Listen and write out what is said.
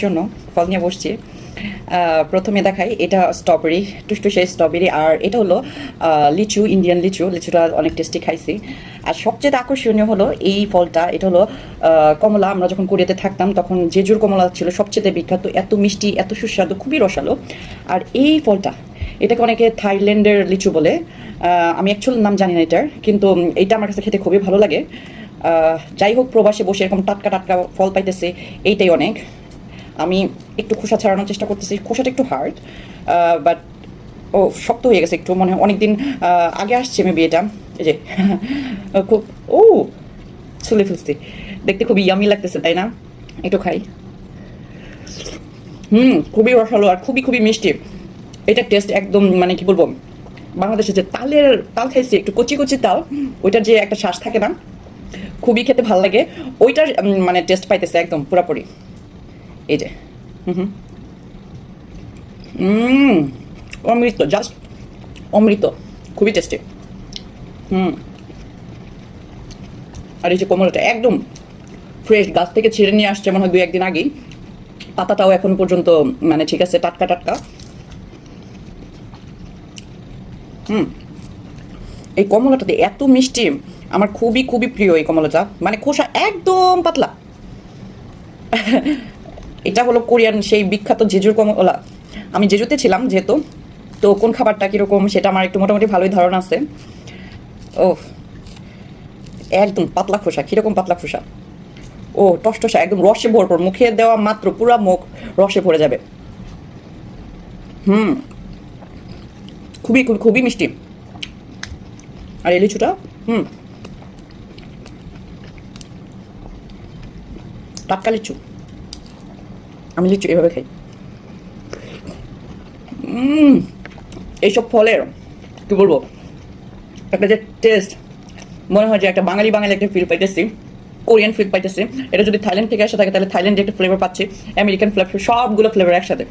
জন্য ফল নিয়ে বসছি। প্রথমে দেখাই, এটা স্ট্রবেরি, টুসটুসে স্ট্রবেরি, আর এটা হলো লিচু, ইন্ডিয়ান লিচু। লিচুটা অনেক টেস্টি খাইছি। আর সবচেয়ে আকর্ষণীয় হলো এই ফলটা, এটা হলো কমলা। আমরা যখন কোরিয়াতে থাকতাম তখন জেজুর কমলা ছিল সবচেয়ে বিখ্যাত, এত মিষ্টি, এত সুস্বাদু, খুবই রসালো। আর এই ফলটা, এটাকে অনেকে থাইল্যান্ডের লিচু বলে। আমি অ্যাকচুয়াল নাম জানি না এটার, কিন্তু এইটা আমার কাছে খেতে খুবই ভালো লাগে। যাই হোক, প্রবাসে বসে এরকম টাটকা টাটকা ফল পাইতেছে, এইটাই অনেক। আমি একটু খোসা ছাড়ানোর চেষ্টা করতেছি, খোসাটা একটু হার্ড, বাট ও শক্ত হয়ে গেছে একটু, মনে হয় অনেকদিন আগে আসছে মেবি এটা। এই যে খুব ও ছুলে ফেলছি, দেখতে খুবই ইয়ামি লাগতেছে, তাই না? একটু খাই। খুবই রসালো আর খুবই খুবই মিষ্টি। এটা টেস্ট একদম, মানে কি বলবো, বাংলাদেশে যে তাল খাইছি, একটু কচি কচি তাল, ওইটার যে একটা শ্বাস থাকে না, খুবই খেতে ভালো লাগে। ওইটার মানে টেস্ট পাইতেছে একদম পুরাপুরি। এই যে অমৃত, জাস্ট অমৃত, খুবই টেস্টি। আর এই যে কমলাটা একদম ফ্রেশ, গাছ থেকে ছিঁড়ে নিয়ে আসছে মনে হয় 2-1 দিন আগেই। পাতাটাও এখন পর্যন্ত মানে ঠিক আছে, টাটকা টাটকা। এই কমলাটাতে এত মিষ্টি, আমার খুবই খুবই প্রিয় এই কমলাটা, মানে খোসা একদম পাতলা। এটা হলো কোরিয়ান সেই বিখ্যাত জেজুর কমলা। আমি জেজুতে ছিলাম যেহেতু, তো কোন খাবারটা কীরকম সেটা আমার একটু মোটামুটি ভালোই ধারণা আছে। ও একদম পাতলা খোসা, কীরকম পাতলা খোসা, ও টসটসা, একদম রসে ভরপুর, মুখে দেওয়া মাত্র পুরা মুখ রসে ভরে যাবে। খুবই খুবই খুবই মিষ্টি। আর এই লিচুটা টাটকা লিচু, আমি লিচু এভাবে খাই। এইসব ফলের কি বলবো, একটা যে টেস্ট, মনে হয় যে একটা বাঙালি বাঙালি একটা ফিল পাইতেছি, কোরিয়ান ফিল পাইতেছি। এটা যদি থাইল্যান্ড থেকে আসে থাকে তাহলে থাইল্যান্ডে একটা ফ্লেভার পাচ্ছি, আমেরিকান ফ্লেভার, সবগুলো ফ্লেভার একসাথে।